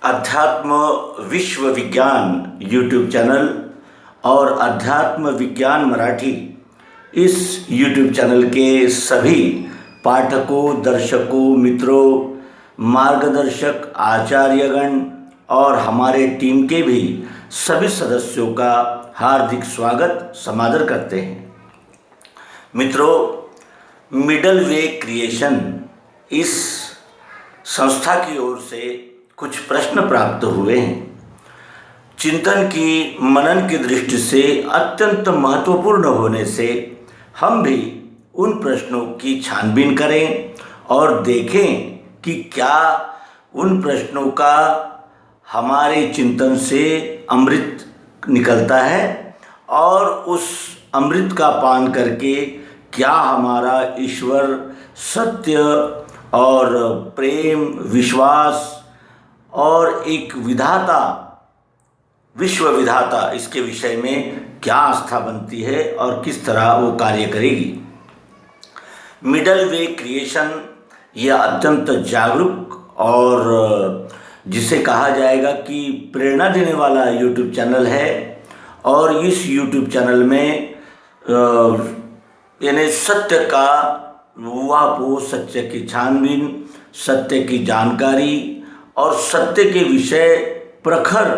अध्यात्म विश्व विज्ञान यूट्यूब चैनल और अध्यात्म विज्ञान मराठी इस यूट्यूब चैनल के सभी पाठकों, दर्शकों, मित्रों, मार्गदर्शक, आचार्यगण और हमारे टीम के भी सभी सदस्यों का हार्दिक स्वागत समादर करते हैं। मित्रों, मिडल वे क्रिएशन इस संस्था की ओर से कुछ प्रश्न प्राप्त हुए हैं। चिंतन की, मनन की दृष्टि से अत्यंत महत्वपूर्ण होने से हम भी उन प्रश्नों की छानबीन करें और देखें कि क्या उन प्रश्नों का हमारे चिंतन से अमृत निकलता है और उस अमृत का पान करके क्या हमारा ईश्वर, सत्य और प्रेम, विश्वास और एक विधाता, विश्व विधाता, इसके विषय में क्या आस्था बनती है और किस तरह वो कार्य करेगी। मिडल वे क्रिएशन यह अत्यंत जागरूक और जिसे कहा जाएगा कि प्रेरणा देने वाला यूट्यूब चैनल है। और इस यूट्यूब चैनल में यानी सत्य का ऊहापोह, सत्य की छानबीन, सत्य की जानकारी और सत्य के विषय प्रखर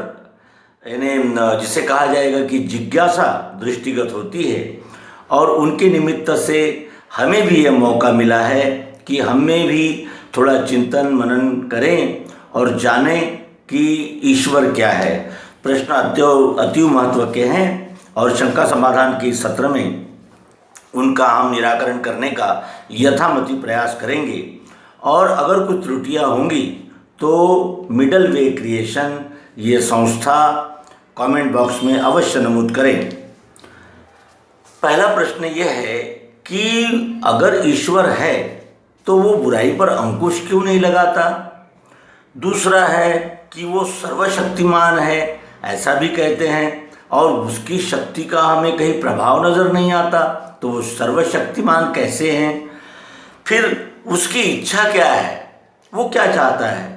यानी जिसे कहा जाएगा कि जिज्ञासा दृष्टिगत होती है। और उनके निमित्त से हमें भी यह मौका मिला है कि हमें भी थोड़ा चिंतन मनन करें और जानें कि ईश्वर क्या है। प्रश्न अति महत्व के हैं और शंका समाधान के सत्र में उनका हम निराकरण करने का यथामति प्रयास करेंगे। और अगर कुछ त्रुटियां होंगी तो मिडल वे क्रिएशन ये संस्था कमेंट बॉक्स में अवश्य नमूद करें। पहला प्रश्न यह है कि अगर ईश्वर है तो वो बुराई पर अंकुश क्यों नहीं लगाता। दूसरा है कि वो सर्वशक्तिमान है, ऐसा भी कहते हैं, और उसकी शक्ति का हमें कहीं प्रभाव नज़र नहीं आता, तो वो सर्वशक्तिमान कैसे हैं। फिर उसकी इच्छा क्या है, वो क्या चाहता है।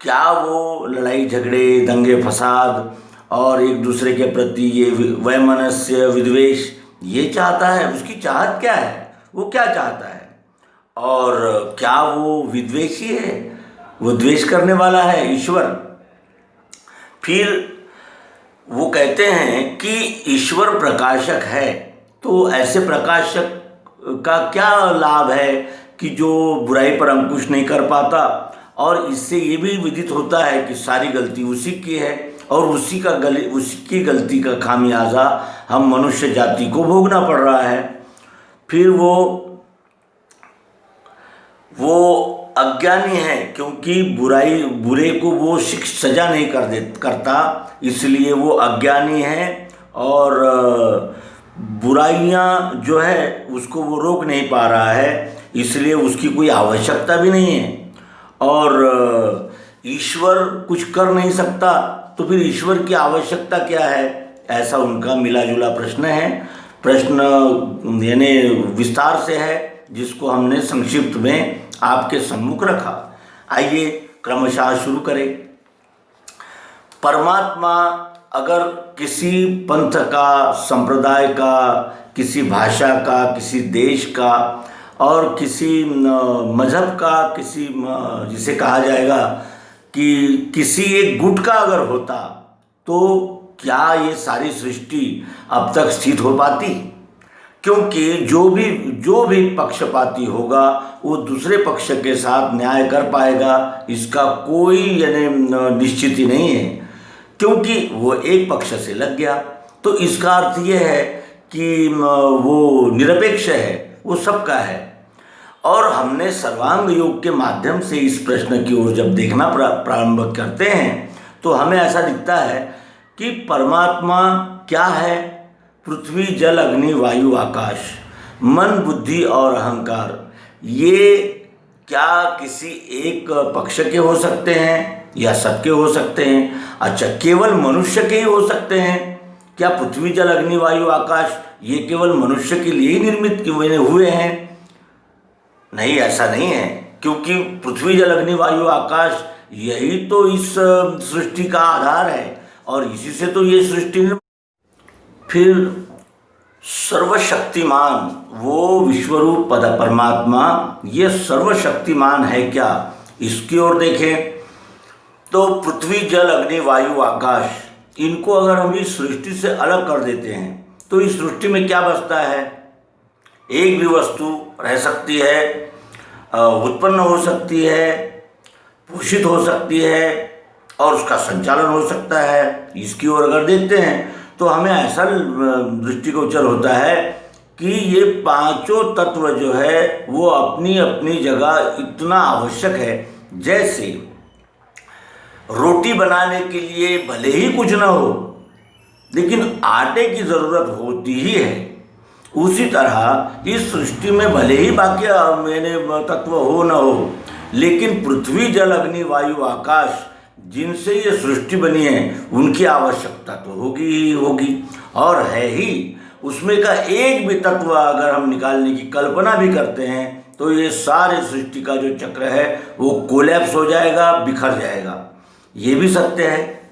क्या वो लड़ाई झगड़े, दंगे फसाद और एक दूसरे के प्रति ये वैमनस्य, विद्वेष ये चाहता है। उसकी चाहत क्या है, वो क्या चाहता है। और क्या वो विद्वेषी है, वो द्वेष करने वाला है ईश्वर। फिर वो कहते हैं कि ईश्वर प्रकाशक है, तो ऐसे प्रकाशक का क्या लाभ है कि जो बुराई पर अंकुश नहीं कर पाता। और इससे ये भी विदित होता है कि सारी गलती उसी की है और उसकी गलती का खामियाजा हम मनुष्य जाति को भोगना पड़ रहा है। फिर वो अज्ञानी है क्योंकि बुरे को वो सजा नहीं करता, इसलिए वो अज्ञानी है। और बुराइयां जो है उसको वो रोक नहीं पा रहा है, इसलिए उसकी कोई आवश्यकता भी नहीं है। और ईश्वर कुछ कर नहीं सकता, तो फिर ईश्वर की आवश्यकता क्या है, ऐसा उनका मिला जुला प्रश्न है। प्रश्न यानी विस्तार से है, जिसको हमने संक्षिप्त में आपके सम्मुख रखा। आइए क्रमशः शुरू करें। परमात्मा अगर किसी पंथ का, संप्रदाय का, किसी भाषा का, किसी देश का और किसी मजहब का, किसी जिसे कहा जाएगा कि किसी एक गुट का अगर होता, तो क्या ये सारी सृष्टि अब तक स्थित हो पाती। क्योंकि जो भी पक्षपाती होगा वो दूसरे पक्ष के साथ न्याय कर पाएगा, इसका कोई यानी निश्चित ही नहीं है, क्योंकि वो एक पक्ष से लग गया। तो इसका अर्थ ये है कि वो निरपेक्ष है, वो सबका है। और हमने सर्वांग योग के माध्यम से इस प्रश्न की ओर जब देखना प्रारंभ करते हैं तो हमें ऐसा दिखता है कि परमात्मा क्या है। पृथ्वी, जल, अग्नि, वायु, आकाश, मन, बुद्धि और अहंकार, ये क्या किसी एक पक्ष के हो सकते हैं या सबके हो सकते हैं। अच्छा, केवल मनुष्य के ही हो सकते हैं क्या? पृथ्वी, जल, अग्नि, वायु, आकाश ये केवल मनुष्य के लिए ही निर्मित हुए हैं? नहीं, ऐसा नहीं है, क्योंकि पृथ्वी, जल, अग्नि, वायु, आकाश यही तो इस सृष्टि का आधार है और इसी से तो ये सृष्टि। फिर सर्वशक्तिमान वो विश्वरूप पद परमात्मा, ये सर्वशक्तिमान है क्या, इसकी ओर देखें तो पृथ्वी जल अग्नि वायु आकाश, इनको अगर हम इस सृष्टि से अलग कर देते हैं तो इस सृष्टि में क्या बचता है? एक भी वस्तु रह सकती है, उत्पन्न हो सकती है, पोषित हो सकती है और उसका संचालन हो सकता है। इसकी ओर अगर देखते हैं तो हमें ऐसा दृष्टिगोचर होता है कि ये पांचों तत्व जो है वो अपनी अपनी जगह इतना आवश्यक है। जैसे रोटी बनाने के लिए भले ही कुछ ना हो लेकिन आटे की ज़रूरत होती ही है, उसी तरह इस सृष्टि में भले ही बाकी तत्व हो न हो लेकिन पृथ्वी जल अग्नि वायु आकाश जिनसे ये सृष्टि बनी है उनकी आवश्यकता तो होगी ही होगी और है ही। उसमें का एक भी तत्व अगर हम निकालने की कल्पना भी करते हैं तो ये सारे सृष्टि का जो चक्र है वो कोलैप्स हो जाएगा, बिखर जाएगा। ये भी सत्य है।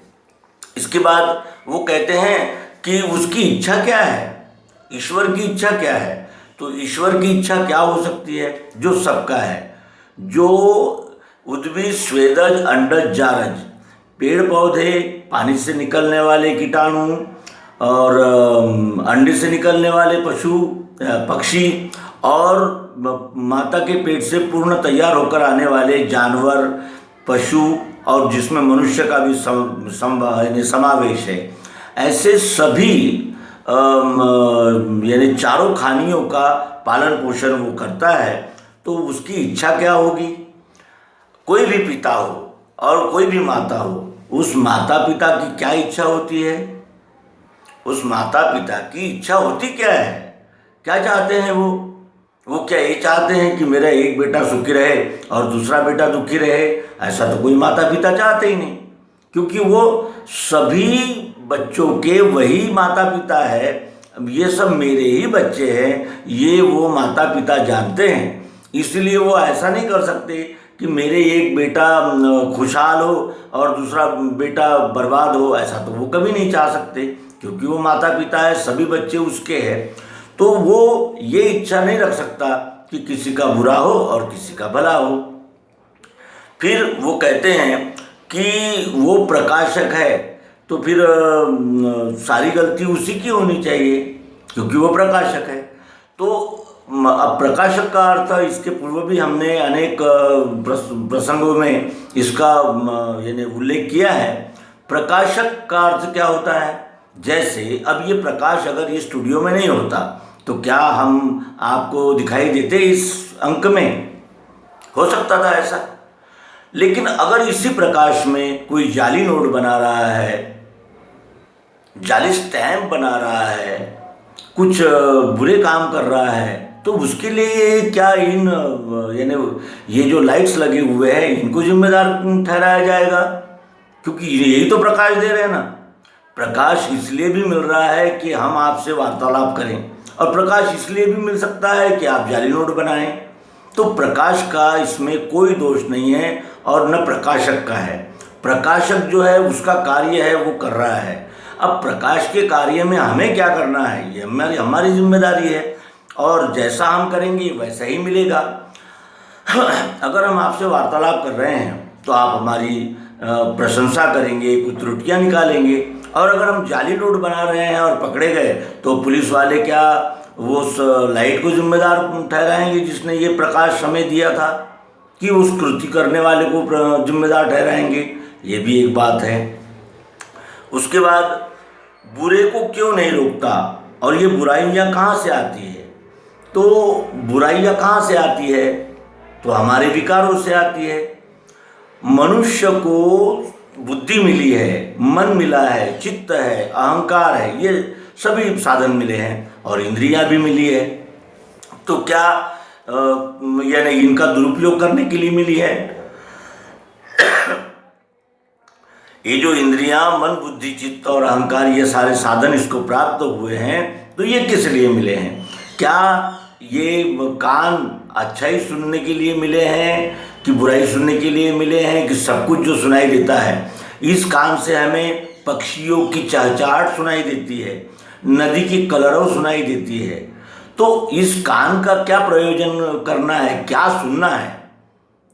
इसके बाद वो कहते हैं कि उसकी इच्छा क्या है, ईश्वर की इच्छा क्या है। तो ईश्वर की इच्छा क्या हो सकती है? जो सबका है, जो उद्भिद स्वेदज अंडज जारज, पेड़ पौधे, पानी से निकलने वाले कीटाणु और अंडे से निकलने वाले पशु पक्षी और माता के पेट से पूर्ण तैयार होकर आने वाले जानवर पशु और जिसमें मनुष्य का भी समावेश है, ऐसे सभी यानी चारों खानियों का पालन पोषण वो करता है। तो उसकी इच्छा क्या होगी? कोई भी पिता हो और कोई भी माता हो, उस माता पिता की क्या इच्छा होती है? उस माता पिता की इच्छा होती क्या है? क्या चाहते हैं वो क्या ये चाहते हैं कि मेरा एक बेटा सुखी रहे और दूसरा बेटा दुखी रहे? ऐसा तो कोई माता पिता चाहते ही नहीं, क्योंकि वो सभी बच्चों के वही माता पिता है। ये सब मेरे ही बच्चे हैं, ये वो माता पिता जानते हैं। इसलिए वो ऐसा नहीं कर सकते कि मेरे एक बेटा खुशहाल हो और दूसरा बेटा बर्बाद हो, ऐसा तो वो कभी नहीं चाह सकते, क्योंकि वो माता पिता है, सभी बच्चे उसके हैं। तो वो ये इच्छा नहीं रख सकता कि किसी का बुरा हो और किसी का भला हो। फिर वो कहते हैं कि वो प्रकाशक है, तो फिर सारी गलती उसी की होनी चाहिए क्योंकि वो प्रकाशक है। तो अब प्रकाशक का अर्थ, इसके पूर्व भी हमने अनेक प्रसंगों में इसका यानी उल्लेख किया है। प्रकाशक का अर्थ क्या होता है? जैसे अब ये प्रकाश अगर ये स्टूडियो में नहीं होता तो क्या हम आपको दिखाई देते इस अंक में? हो सकता था ऐसा। लेकिन अगर इसी प्रकाश में कोई जाली नोट बना रहा है, जाली स्टैम्प बना रहा है, कुछ बुरे काम कर रहा है, तो उसके लिए क्या इन यानी ये जो लाइट्स लगे हुए हैं इनको जिम्मेदार ठहराया जाएगा? क्योंकि यही तो प्रकाश दे रहे हैं ना। प्रकाश इसलिए भी मिल रहा है कि हम आपसे वार्तालाप करें, और प्रकाश इसलिए भी मिल सकता है कि आप जाली नोट बनाएं। तो प्रकाश का इसमें कोई दोष नहीं है और न प्रकाशक का है। प्रकाशक जो है उसका कार्य है वो कर रहा है। अब प्रकाश के कार्य में हमें क्या करना है, ये हमारी जिम्मेदारी है, और जैसा हम करेंगे वैसा ही मिलेगा। अगर हम आपसे वार्तालाप कर रहे हैं तो आप हमारी प्रशंसा करेंगे, कुछ त्रुटियां निकालेंगे, और अगर हम जाली नोट बना रहे हैं और पकड़े गए तो पुलिस वाले क्या वो उस लाइट को जिम्मेदार ठहराएंगे जिसने ये प्रकाश हमें दिया था, कि उस कृति करने वाले को जिम्मेदार ठहराएंगे? ये भी एक बात है। उसके बाद बुरे को क्यों नहीं रोकता, और ये बुराइयां कहाँ से आती है? तो बुराइयां कहाँ से आती है? तो हमारे विकारों से आती है। मनुष्य को बुद्धि मिली है, मन मिला है, चित्त है, अहंकार है, ये सभी साधन मिले हैं और इंद्रियां भी मिली है। तो क्या यानी इनका दुरुपयोग करने के लिए मिली है? ये जो इंद्रियां, मन, बुद्धि, चित्त और अहंकार, ये सारे साधन इसको प्राप्त हुए हैं, तो ये किस लिए मिले हैं? क्या ये कान अच्छा ही सुनने के लिए मिले हैं, कि बुराई सुनने के लिए मिले हैं कि सब कुछ जो सुनाई देता है। इस कान से हमें पक्षियों की चहचहाहट सुनाई देती है, नदी की कलरव सुनाई देती है। तो इस कान का क्या प्रयोजन करना है, क्या सुनना है,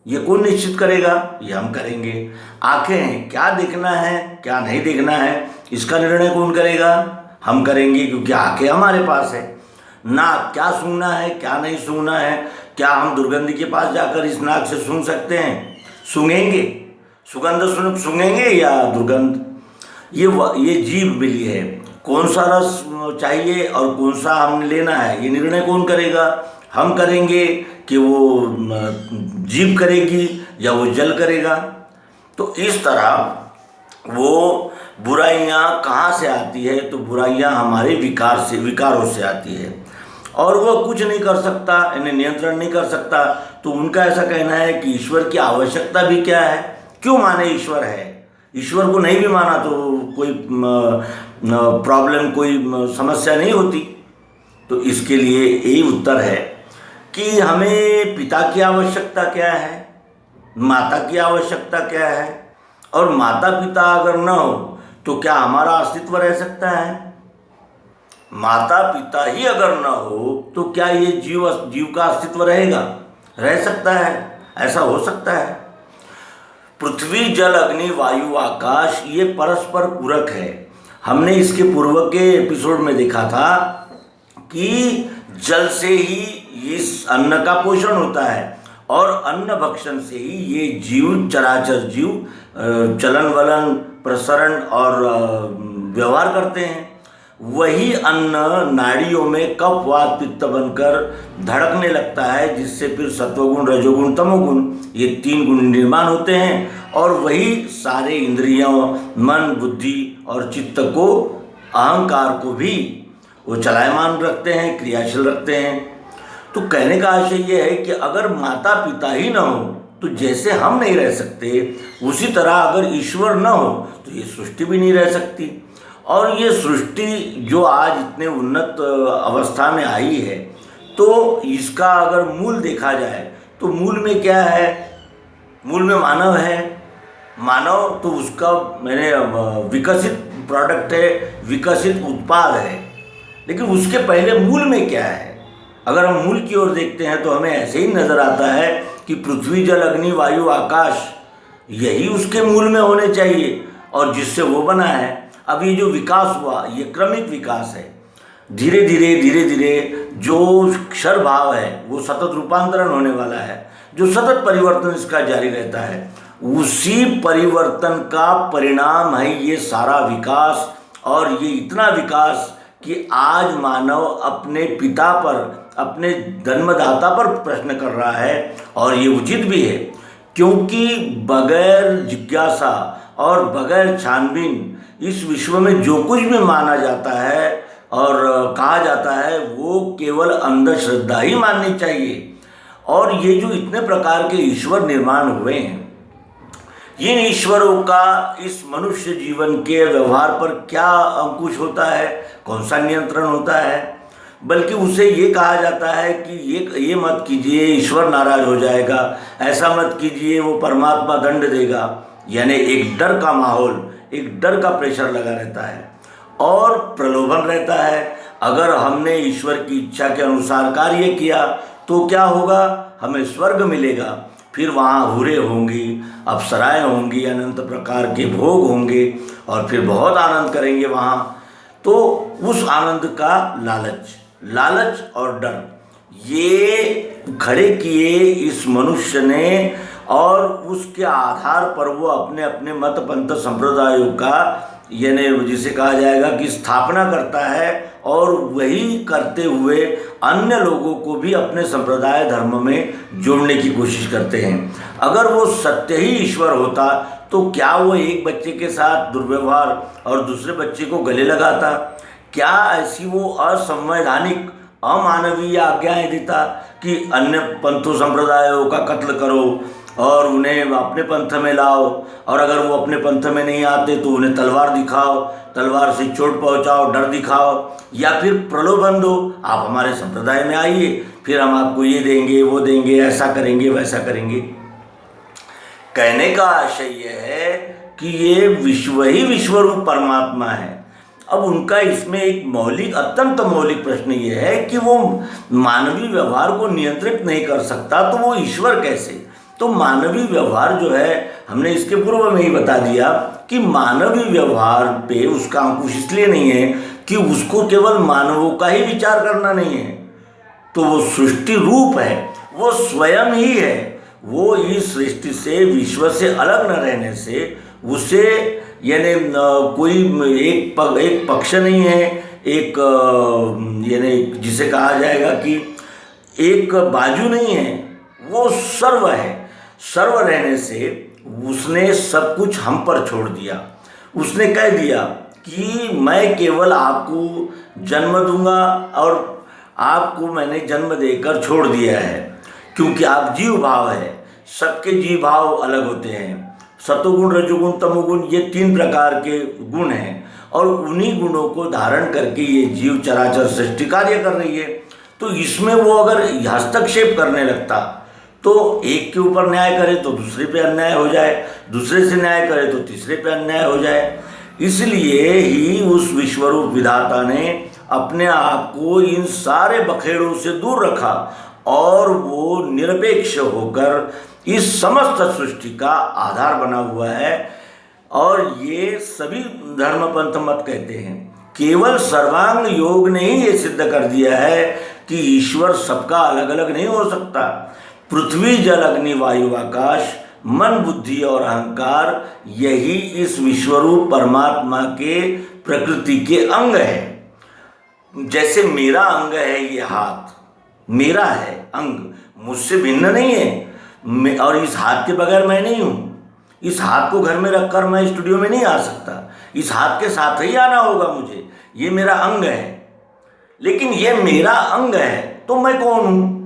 ये कौन निश्चित करेगा? ये हम करेंगे। आंखें हैं, क्या देखना है क्या नहीं देखना है, इसका निर्णय कौन करेगा? हम करेंगे, क्योंकि आंखें हमारे पास है। नाक, क्या सूंघना है क्या नहीं सूंघना है, क्या हम दुर्गंध के पास जाकर इस नाक से सूंघ सकते हैं? सूंघेंगे, सुगंध सूंघेंगे या दुर्गंध? ये जीभ मिली है, कौन सा रस चाहिए और कौन सा हमने लेना है, ये निर्णय कौन करेगा? हम करेंगे कि वो जीभ करेगी या वो जल करेगा? तो इस तरह वो बुराइयां कहाँ से आती है? तो बुराइयां हमारे विकारों से आती है, और वह कुछ नहीं कर सकता, इन्हें नियंत्रण नहीं कर सकता। तो उनका ऐसा कहना है कि ईश्वर की आवश्यकता भी क्या है, क्यों माने ईश्वर है? ईश्वर को नहीं भी माना तो कोई प्रॉब्लम, कोई समस्या नहीं होती। तो इसके लिए यही उत्तर है कि हमें पिता की आवश्यकता क्या है, माता की आवश्यकता क्या है, और माता पिता अगर न हो तो क्या हमारा अस्तित्व रह सकता है? माता पिता ही अगर न हो तो क्या ये जीव का अस्तित्व रहेगा? रह सकता है? ऐसा हो सकता है? पृथ्वी, जल, अग्नि, वायु, आकाश, ये परस्पर पूरक है। हमने इसके पूर्व के एपिसोड में देखा था कि जल से ही इस अन्न का पोषण होता है, और अन्न भक्षण से ही ये जीव, चराचर जीव चलन वलन, प्रसरण और व्यवहार करते हैं। वही अन्न नाड़ियों में कफ, वात, पित्त बनकर धड़कने लगता है, जिससे फिर सत्वगुण, रजोगुण, तमोगुण, ये 3 गुण निर्माण होते हैं, और वही सारे इंद्रियों, मन, बुद्धि और चित्त को, अहंकार को भी वो चलायमान रखते हैं, क्रियाशील रखते हैं। तो कहने का आशय ये है कि अगर माता पिता ही न हो तो जैसे हम नहीं रह सकते, उसी तरह अगर ईश्वर न हो तो ये सृष्टि भी नहीं रह सकती। और ये सृष्टि जो आज इतने उन्नत अवस्था में आई है, तो इसका अगर मूल देखा जाए तो मूल में क्या है? मूल में मानव है। मानव तो उसका विकसित प्रोडक्ट है, विकसित उत्पाद है। लेकिन उसके पहले मूल में क्या है? अगर हम मूल की ओर देखते हैं तो हमें ऐसे ही नजर आता है कि पृथ्वी, जल, अग्नि, वायु, आकाश, यही उसके मूल में होने चाहिए, और जिससे वो बना है। अब ये जो विकास हुआ, ये क्रमिक विकास है। धीरे धीरे जो क्षर भाव है वो सतत रूपांतरण होने वाला है, जो सतत परिवर्तन इसका जारी रहता है। उसी परिवर्तन का परिणाम है ये सारा विकास, और ये इतना विकास कि आज मानव अपने पिता पर, अपने जन्मदाता पर प्रश्न कर रहा है। और ये उचित भी है, क्योंकि बगैर जिज्ञासा और बगैर छानबीन इस विश्व में जो कुछ भी माना जाता है और कहा जाता है, वो केवल अंधश्रद्धा ही माननी चाहिए। और ये जो इतने प्रकार के ईश्वर निर्माण हुए हैं, इन ईश्वरों का इस मनुष्य जीवन के व्यवहार पर क्या अंकुश होता है, कौन सा नियंत्रण होता है? बल्कि उसे ये कहा जाता है कि ये मत कीजिए, ईश्वर नाराज हो जाएगा, ऐसा मत कीजिए, वो परमात्मा दंड देगा। यानी एक डर का माहौल, एक डर का प्रेशर लगा रहता है, और प्रलोभन रहता है। अगर हमने ईश्वर की इच्छा के अनुसार कार्य किया तो क्या होगा? हमें स्वर्ग मिलेगा, फिर वहाँ हुरे होंगी, अप्सराएं होंगी, अनंत प्रकार के भोग होंगे, और फिर बहुत आनंद करेंगे वहाँ। तो उस आनंद का लालच और डर, ये खड़े किए इस मनुष्य ने, और उसके आधार पर वो अपने अपने मत पंथ संप्रदायों का, यानी जिसे कहा जाएगा कि स्थापना करता है, और वही करते हुए अन्य लोगों को भी अपने संप्रदाय धर्म में जोड़ने की कोशिश करते हैं। अगर वो सत्य ही ईश्वर होता तो क्या वो एक बच्चे के साथ दुर्व्यवहार और दूसरे बच्चे को गले लगाता? क्या ऐसी वो असंवैधानिक, अमानवीय आज्ञाएं देता कि अन्य पंथों संप्रदायों का कत्ल करो और उन्हें अपने पंथ में लाओ, और अगर वो अपने पंथ में नहीं आते तो उन्हें तलवार दिखाओ, तलवार से चोट पहुंचाओ, डर दिखाओ, या फिर प्रलोभन दो, आप हमारे संप्रदाय में आइए, फिर हम आपको ये देंगे, वो देंगे, ऐसा करेंगे, वैसा करेंगे? कहने का आशय यह है कि ये विश्व ही विश्वरूप परमात्मा है। अब उनका इसमें एक मौलिक, अत्यंत मौलिक प्रश्न ये है कि वो मानवीय व्यवहार को नियंत्रित नहीं कर सकता तो वो ईश्वर कैसे? तो मानवीय व्यवहार जो है, हमने इसके पूर्व में ही बता दिया कि मानवीय व्यवहार पे उसका अंकुश इसलिए नहीं है कि उसको केवल मानवों का ही विचार करना नहीं है, तो वो सृष्टि रूप है, वो स्वयं ही है। वो इस सृष्टि से, विश्व से अलग न रहने से उसे, यानी कोई एक पक्ष नहीं है, एक यानी जिसे कहा जाएगा कि एक बाजू नहीं है, वो सर्व है। सर्व रहने से उसने सब कुछ हम पर छोड़ दिया। उसने कह दिया कि मैं केवल आपको जन्म दूंगा और आपको मैंने जन्म देकर छोड़ दिया है, क्योंकि आप जीव भाव है। सबके जीव भाव अलग होते हैं, सतोगुण, रजोगुण, तमोगुण, ये 3 प्रकार के गुण हैं और उन्हीं गुणों को धारण करके ये जीव चराचर सृष्टि कार्य कर रही है। तो इसमें वो अगर हस्तक्षेप करने लगता तो एक के ऊपर न्याय करे तो दूसरे पे अन्याय हो जाए, दूसरे से न्याय करे तो तीसरे पे अन्याय हो जाए। इसलिए ही उस विश्वरूप विधाता ने अपने आप को इन सारे बखेड़ों से दूर रखा और वो निरपेक्ष होकर इस समस्त सृष्टि का आधार बना हुआ है। और ये सभी धर्म पंथ मत कहते हैं, केवल सर्वांग योग ने ही ये सिद्ध कर दिया है कि ईश्वर सबका अलग अलग नहीं हो सकता। पृथ्वी, जल, अग्नि, वायु, आकाश, मन, बुद्धि और अहंकार, यही इस विश्वरूप परमात्मा के प्रकृति के अंग है। जैसे मेरा अंग है ये हाथ, मेरा है अंग, मुझसे भिन्न नहीं है, और इस हाथ के बगैर मैं नहीं हूँ। इस हाथ को घर में रखकर मैं स्टूडियो में नहीं आ सकता, इस हाथ के साथ ही आना होगा मुझे। ये मेरा अंग है, लेकिन ये मेरा अंग है तो मैं कौन हूँ?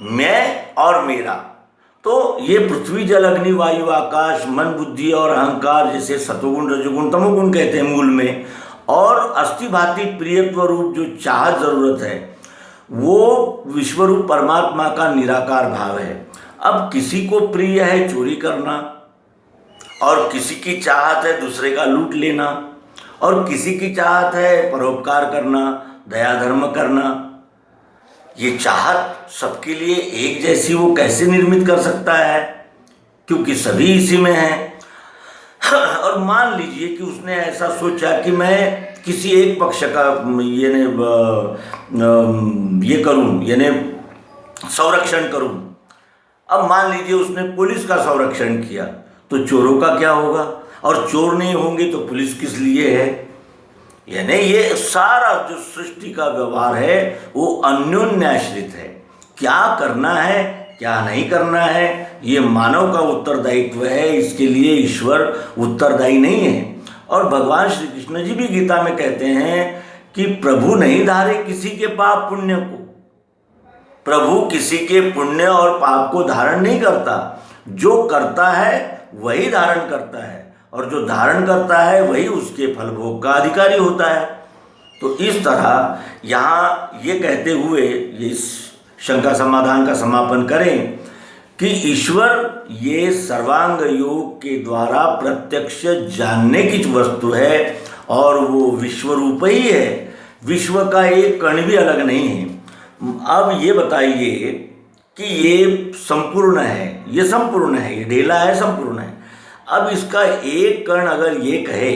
मैं और मेरा। तो ये पृथ्वी, जल, अग्नि, वायु, आकाश, मन, बुद्धि और अहंकार, जैसे सतोगुण, रजोगुण, तमोगुण कहते हैं मूल में, और अस्थि भांति प्रियत्व रूप जो चाहत जरूरत है, वो विश्वरूप परमात्मा का निराकार भाव है। अब किसी को प्रिय है चोरी करना, और किसी की चाहत है दूसरे का लूट लेना, और किसी की चाहत है परोपकार करना, दया धर्म करना। ये चाहत सबके लिए एक जैसी वो कैसे निर्मित कर सकता है? क्योंकि सभी इसी में हैं। और मान लीजिए कि उसने ऐसा सोचा कि मैं किसी एक पक्ष का ये करूं, यानी संरक्षण करूं। अब मान लीजिए उसने पुलिस का संरक्षण किया, तो चोरों का क्या होगा? और चोर नहीं होंगे तो पुलिस किस लिए है? यानी ये सारा जो सृष्टि का व्यवहार है वो अन्योन्याश्रित है। क्या करना है, क्या नहीं करना है, ये मानव का उत्तरदायित्व है। इसके लिए ईश्वर उत्तरदायी नहीं है। और भगवान श्री कृष्ण जी भी गीता में कहते हैं कि प्रभु नहीं धारे किसी के पाप पुण्य को। प्रभु किसी के पुण्य और पाप को धारण नहीं करता, जो करता है वही धारण करता है, और जो धारण करता है वही उसके फल भोग का अधिकारी होता है। तो इस तरह यहाँ ये कहते हुए इस शंका समाधान का समापन करें कि ईश्वर ये सर्वांग योग के द्वारा प्रत्यक्ष जानने की वस्तु है और वो विश्व रूप ही है। विश्व का एक कण भी अलग नहीं है। अब ये बताइए कि ये संपूर्ण है, ये संपूर्ण है, ये ढेला है, संपूर्ण है। अब इसका एक कण अगर ये कहे,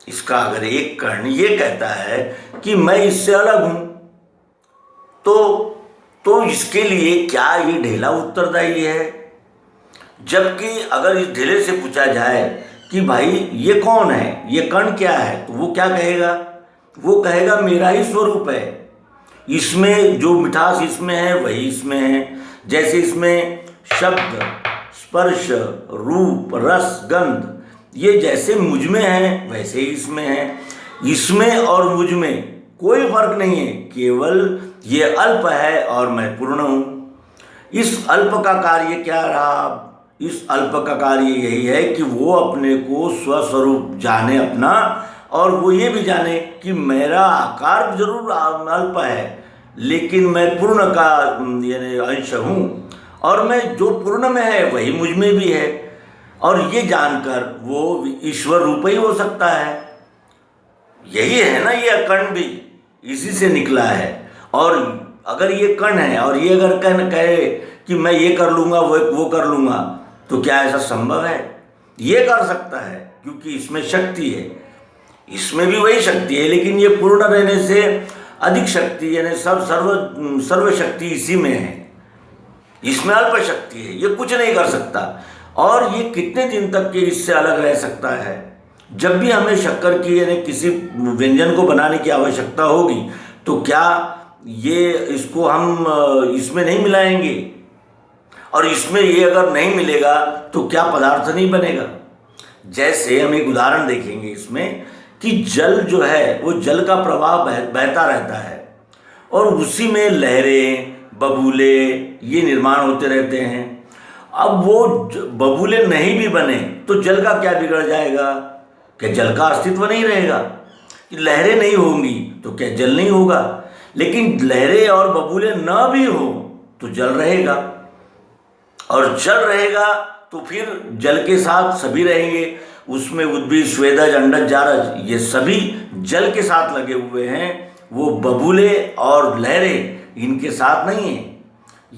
इसका अगर एक कण ये कहता है कि मैं इससे अलग हूं, तो इसके लिए क्या ये ढेला उत्तरदायी है? जबकि अगर इस ढेले से पूछा जाए कि भाई ये कौन है, ये कण क्या है, तो वो क्या कहेगा? वो कहेगा मेरा ही स्वरूप है, इसमें जो मिठास इसमें है वही इसमें है। जैसे इसमें शब्द, स्पर्श, रूप, रस, गंध ये जैसे मुझ में है वैसे ही इसमें है। इसमें और मुझ में कोई फर्क नहीं है, केवल ये अल्प है और मैं पूर्ण हूँ। इस अल्प का कार्य क्या रहा? इस अल्प का कार्य यही है कि वो अपने को स्वस्वरूप जाने अपना, और वो ये भी जाने कि मेरा आकार जरूर अल्प है लेकिन मैं पूर्ण का यानी अंश हूँ। और मैं जो पूर्ण में है वही मुझ में भी है, और ये जानकर वो ईश्वर रूप ही हो सकता है। यही है ना, ये कण भी इसी से निकला है। और अगर ये कण है और ये अगर कहे कि मैं ये कर लूँगा वो कर लूँगा, तो क्या ऐसा संभव है? ये कर सकता है क्योंकि इसमें शक्ति है, इसमें भी वही शक्ति है, लेकिन ये पूर्ण रहने से अधिक शक्ति यानी सर्व शक्ति इसी में है, इसमें अल्प शक्ति है, ये कुछ नहीं कर सकता। और ये कितने दिन तक के इससे अलग रह सकता है? जब भी हमें शक्कर की यानी किसी व्यंजन को बनाने की आवश्यकता होगी तो क्या ये इसको हम इसमें नहीं मिलाएंगे? और इसमें ये अगर नहीं मिलेगा तो क्या पदार्थ नहीं बनेगा? जैसे हम एक उदाहरण देखेंगे इसमें कि जल जो है वो जल का प्रवाह बहता रहता है और उसी में लहरें बबूले ये निर्माण होते रहते हैं। अब वो बबूले नहीं भी बने तो जल का क्या बिगड़ जाएगा? क्या जल का अस्तित्व नहीं रहेगा? लहरें नहीं होंगी तो क्या जल नहीं होगा? लेकिन लहरें और बबूले न भी हो तो जल रहेगा, और जल रहेगा तो फिर जल के साथ सभी रहेंगे। उसमें उद्भिद स्वेदज अंडज जारज ये सभी जल के साथ लगे हुए हैं, वो बबूले और लहरें इनके साथ नहीं है।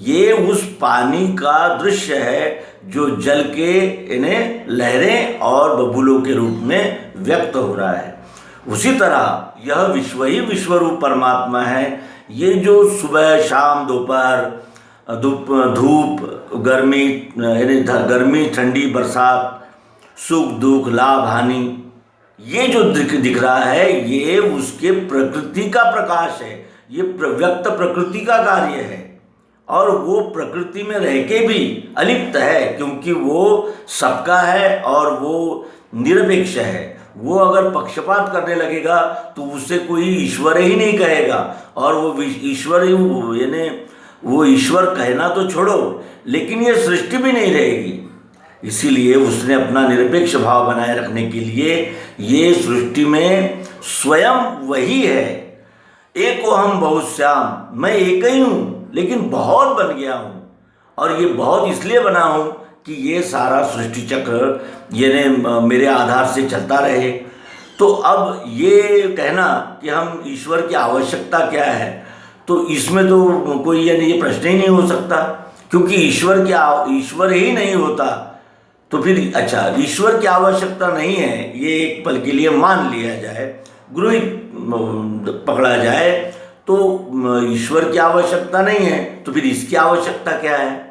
ये उस पानी का दृश्य है जो जल के इन्हें लहरें और बबूलों के रूप में व्यक्त हो रहा है। उसी तरह यह विश्व ही विश्वरूप परमात्मा है। ये जो सुबह शाम दोपहर धूप गर्मी यानी गर्मी ठंडी बरसात सुख दुख लाभ हानि ये जो दिख रहा है ये उसके प्रकृति का प्रकाश है, ये व्यक्त प्रकृति का कार्य है। और वो प्रकृति में रह के भी अलिप्त है क्योंकि वो सबका है और वो निरपेक्ष है। वो अगर पक्षपात करने लगेगा तो उसे कोई ईश्वर ही नहीं कहेगा, और वो ईश्वर यानी वो ईश्वर कहना तो छोड़ो, लेकिन ये सृष्टि भी नहीं रहेगी। इसीलिए उसने अपना निरपेक्ष भाव बनाए रखने के लिए ये सृष्टि में स्वयं वही है। एको हम बहुश्याम, मैं एक ही हूँ लेकिन बहुत बन गया हूँ, और ये बहुत इसलिए बना हूँ कि ये सारा सृष्टि चक्र ये मेरे आधार से चलता रहे। तो अब ये कहना कि हम ईश्वर की आवश्यकता क्या है, तो इसमें तो कोई यानी ये प्रश्न ही नहीं हो सकता, क्योंकि ईश्वर ही नहीं होता तो फिर अच्छा ईश्वर की आवश्यकता नहीं है ये एक पल के लिए मान लिया जाए, गृहीत पकड़ा जाए, तो ईश्वर की आवश्यकता नहीं है तो फिर इसकी आवश्यकता क्या है?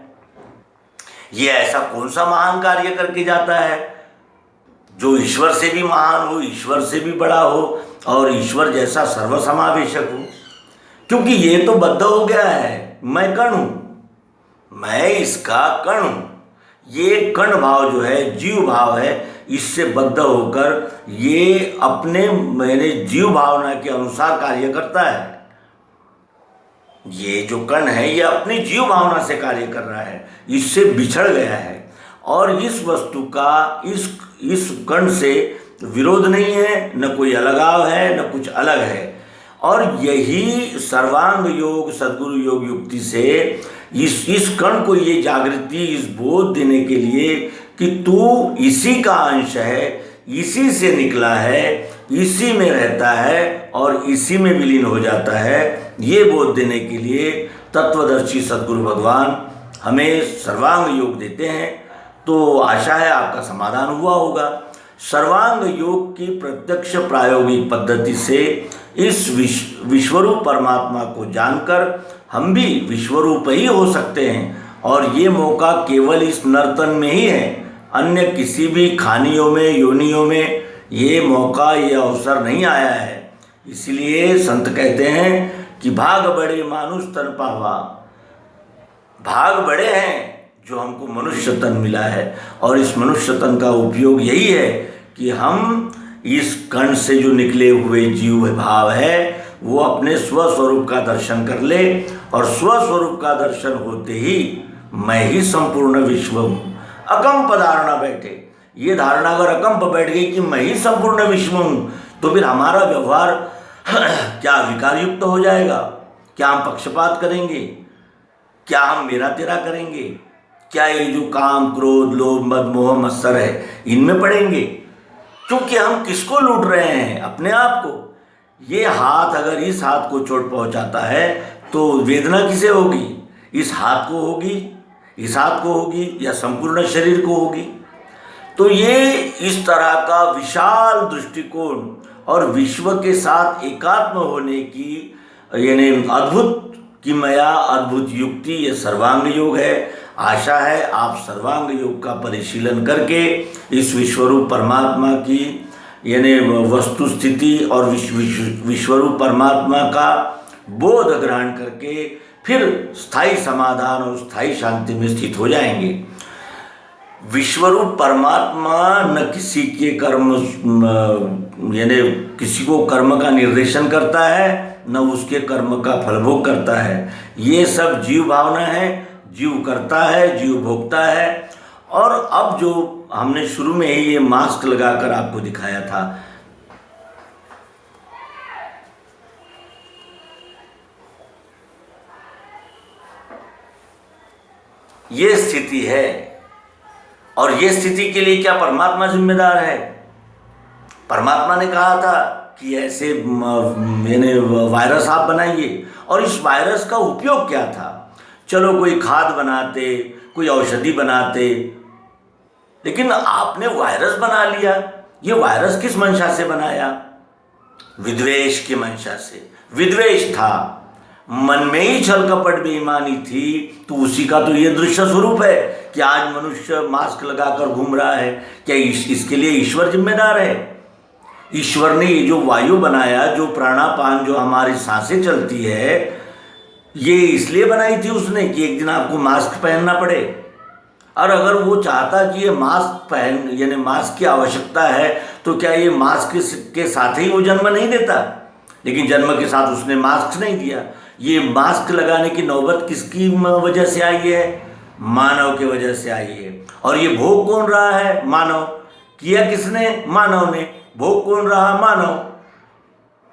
ये ऐसा कौन सा महान कार्य करके जाता है जो ईश्वर से भी महान हो, ईश्वर से भी बड़ा हो और ईश्वर जैसा सर्वसमावेशक हो? क्योंकि ये तो बद्ध हो गया है, मैं कण हूँ, मैं इसका कण हूँ। ये कण भाव जो है जीव भाव है, इससे बद्ध होकर ये अपने मैंने जीव भावना के अनुसार कार्य करता है। ये जो कण है ये अपनी जीव भावना से कार्य कर रहा है, इससे बिछड़ गया है, और इस वस्तु का इस कण से विरोध नहीं है, न कोई अलगाव है न कुछ अलग है। और यही सर्वांग योग सद्गुरु योग युक्ति से इस कण को ये जागृति इस बोध देने के लिए कि तू इसी का अंश है, इसी से निकला है, इसी में रहता है और इसी में विलीन हो जाता है, ये बोध देने के लिए तत्वदर्शी सद्गुरु भगवान हमें सर्वांग योग देते हैं। तो आशा है आपका समाधान हुआ होगा। सर्वांग योग की प्रत्यक्ष प्रायोगिक पद्धति से इस विश्वरूप परमात्मा को जानकर हम भी विश्वरूप ही हो सकते हैं, और ये मौका केवल इस नर्तन में ही है, अन्य किसी भी खानियों में योनियों में ये मौका ये अवसर नहीं आया है। इसलिए संत कहते हैं कि भाग बड़े मानुष तन पावा, भाग बड़े हैं जो हमको मनुष्य तन मिला है, और इस मनुष्य तन का उपयोग यही है कि हम इस कण से जो निकले हुए जीव भाव है वो अपने स्वस्वरूप का दर्शन कर ले, और स्वस्वरूप का दर्शन होते ही मैं ही संपूर्ण विश्व हूँ। अकंप धारणा बैठे, ये धारणा अगर अकंप बैठ गई कि मैं ही संपूर्ण विश्व हूँ, तो फिर हमारा व्यवहार क्या विकार युक्त हो जाएगा? क्या हम पक्षपात करेंगे? क्या हम मेरा तेरा करेंगे? क्या ये जो काम, क्रोध, लोभ, मद, मोह, मत्सर है, इनमें पड़ेंगे? क्योंकि हम किसको लूट रहे हैं? अपने आप को। ये हाथ अगर इस हाथ को चोट पहुंचाता है तो वेदना किसे होगी? इस हाथ को होगी, इस हाथ को होगी, या संपूर्ण शरीर को होगी? तो ये इस तरह का विशाल दृष्टिकोण और विश्व के साथ एकात्म होने की यानी अद्भुत किमया, अद्भुत युक्ति, ये सर्वांग योग है। आशा है आप सर्वांग योग का परिशीलन करके इस विश्वरूप परमात्मा की यानी वस्तु स्थिति और विश्वरूप परमात्मा का बोध ग्रहण करके फिर स्थायी समाधान और स्थायी शांति में स्थित हो जाएंगे। विश्वरूप परमात्मा न किसी के कर्म यानी किसी को कर्म का निर्देशन करता है, न उसके कर्म का फलभोग करता है। ये सब जीव भावना है, जीव करता है, जीव भोगता है। और अब जो हमने शुरू में ही ये मास्क लगाकर आपको दिखाया था, ये स्थिति है। और ये स्थिति के लिए क्या परमात्मा जिम्मेदार है? परमात्मा ने कहा था कि ऐसे मैंने वायरस आप बनाइए, और इस वायरस का उपयोग क्या था? चलो कोई खाद बनाते, कोई औषधि बनाते, लेकिन आपने वायरस बना लिया। ये वायरस किस मंशा से बनाया? विद्वेष की मंशा से। विद्वेष था, मन में ही छल कपट बेईमानी थी, तो उसी का तो ये दृश्य स्वरूप है कि आज मनुष्य मास्क लगाकर घूम रहा है। क्या इसके लिए ईश्वर जिम्मेदार है? ईश्वर ने ये जो वायु बनाया, जो प्राणापान, जो हमारी सांसें चलती है, ये इसलिए बनाई थी उसने कि एक दिन आपको मास्क पहनना पड़े। और अगर वो चाहता कि ये मास्क पहन यानी मास्क की आवश्यकता है, तो क्या ये मास्क के साथ ही वो जन्म नहीं देता? लेकिन जन्म के साथ उसने मास्क नहीं दिया। ये मास्क लगाने की नौबत किसकी वजह से आई है? मानव की वजह से आई है। और ये भोग कौन रहा है? मानव। किया किसने? मानव ने। भोग कौन रहा? मानव।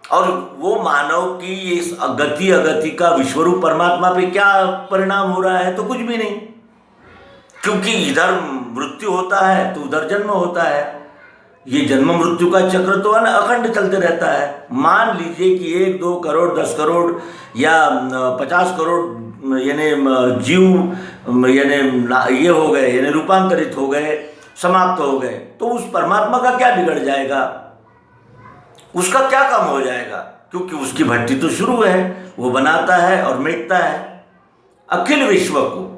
और वो मानव की इस गति अगति का विश्वरूप परमात्मा पे क्या परिणाम हो रहा है? तो कुछ भी नहीं, क्योंकि इधर मृत्यु होता है तो उधर जन्म होता है। ये जन्म मृत्यु का चक्र तो अखंड चलते रहता है। मान लीजिए कि 1, 2 करोड़, 10 करोड़ या 50 करोड़ यानी जीव यानी ये हो गए, यानी रूपांतरित हो गए, समाप्त हो गए, तो उस परमात्मा का क्या बिगड़ जाएगा? उसका क्या कम हो जाएगा? क्योंकि उसकी भट्टी तो शुरू है, वो बनाता है और मिटता है अखिल विश्व को।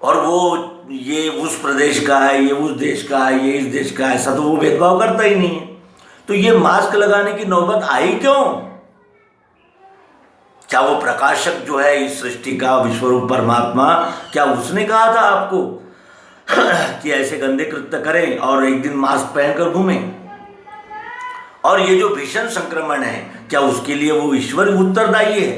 और वो ये उस प्रदेश का है, ये उस देश का है, ये इस देश का है, ऐसा तो वो भेदभाव करता ही नहीं है। तो ये मास्क लगाने की नौबत आई क्यों? क्या वो प्रकाशक जो है इस सृष्टि का, विश्वरूप परमात्मा, क्या उसने कहा था आपको कि ऐसे गंदे कृत्य करें और एक दिन मास्क पहनकर घूमें? और ये जो भीषण संक्रमण है, क्या उसके लिए वो ईश्वर उत्तरदायी है?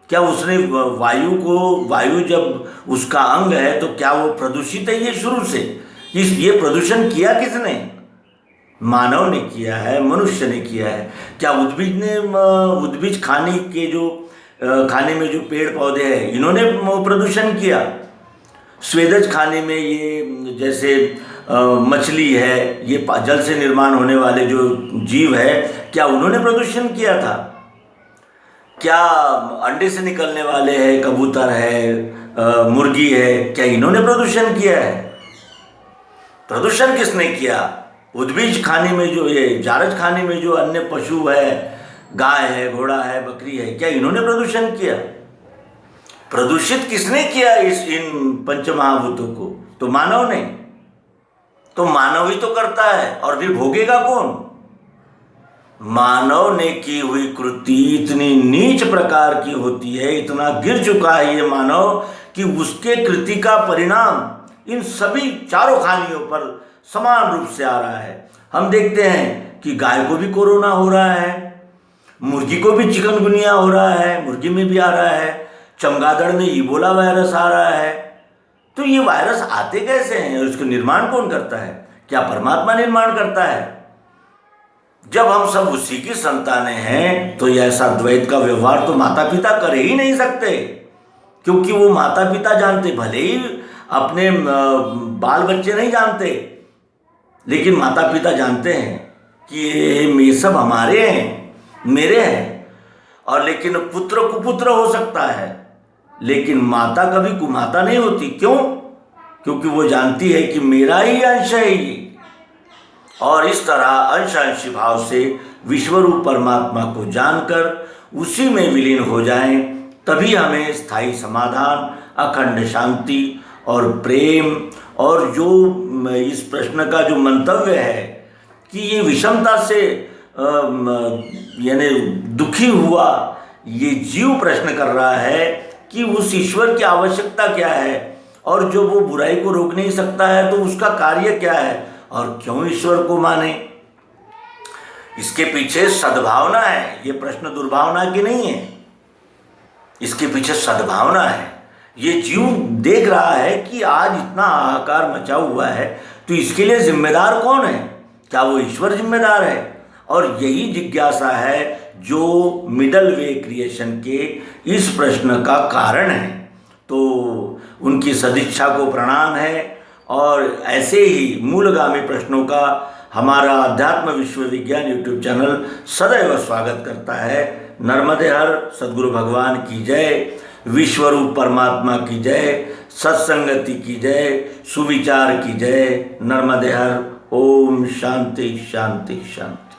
क्या उसने वायु जब उसका अंग है तो क्या वो प्रदूषित है? ये शुरू से ये प्रदूषण किया किसने? मानव ने किया है, मनुष्य ने किया है। क्या उद्भिज खाने में जो पेड़ पौधे हैं, इन्होंने प्रदूषण किया? स्वेदज खाने में ये जैसे मछली है, ये जल से निर्माण होने वाले जो जीव है, क्या उन्होंने प्रदूषण किया था? क्या अंडे से निकलने वाले हैं, कबूतर है, मुर्गी है, क्या इन्होंने प्रदूषण किया है? प्रदूषण किसने किया? उद्भिज खाने में जो ये जारज खाने में जो अन्य पशु है, गाय है, घोड़ा है, बकरी है, क्या इन्होंने प्रदूषण किया? प्रदूषित किसने किया इन पंचमहाभूतों को? तो मानव ने। तो मानव ही तो करता है, और फिर भोगेगा कौन? मानव ने की हुई कृति इतनी नीच प्रकार की होती है, इतना गिर चुका है ये मानव कि उसके कृति का परिणाम इन सभी चारों खानियों पर समान रूप से आ रहा है। हम देखते हैं कि गाय को भी कोरोना हो रहा है, मुर्गी को भी चिकनगुनिया हो रहा है, मुर्गी में भी आ रहा है, चमगादड़ में इबोला वायरस आ रहा है। तो ये वायरस आते कैसे हैं और इसका निर्माण कौन करता है? क्या परमात्मा निर्माण करता है? जब हम सब उसी की संतानें हैं तो ऐसा द्वैत का व्यवहार तो माता पिता कर ही नहीं सकते। क्योंकि वो माता पिता जानते, भले ही अपने बाल बच्चे नहीं जानते, लेकिन माता पिता जानते हैं कि ये सब हमारे हैं, मेरे हैं। और लेकिन पुत्र कुपुत्र हो सकता है, लेकिन माता कभी कुमाता नहीं होती। क्यों? क्योंकि वो जानती है कि मेरा ही अंश है ये। और इस तरह अंश भाव से विश्वरूप परमात्मा को जानकर उसी में विलीन हो जाएं, तभी हमें स्थायी समाधान, अखंड शांति और प्रेम, और जो इस प्रश्न का जो मंतव्य है कि ये विषमता से यानी दुखी हुआ ये जीव प्रश्न कर रहा है कि उस ईश्वर की आवश्यकता क्या है, और जो वो बुराई को रोक नहीं सकता है तो उसका कार्य क्या है, और क्यों ईश्वर को माने। इसके पीछे सद्भावना है, ये प्रश्न दुर्भावना की नहीं है, इसके पीछे सद्भावना है। ये जीव देख रहा है कि आज इतना हाहाकार मचा हुआ है, तो इसके लिए जिम्मेदार कौन है? क्या वो ईश्वर जिम्मेदार है? और यही जिज्ञासा है जो मिडल वे क्रिएशन के इस प्रश्न का कारण है। तो उनकी सदिच्छा को प्रणाम है, और ऐसे ही मूलगामी प्रश्नों का हमारा अध्यात्म विश्व विज्ञान यूट्यूब चैनल सदैव स्वागत करता है। नर्मदे हर सद्गुरु भगवान की जय, विश्वरूप परमात्मा की जय, सत्संगति की जय, सुविचार की जय। नर्मदे हर। ओम शांति शांति शांति।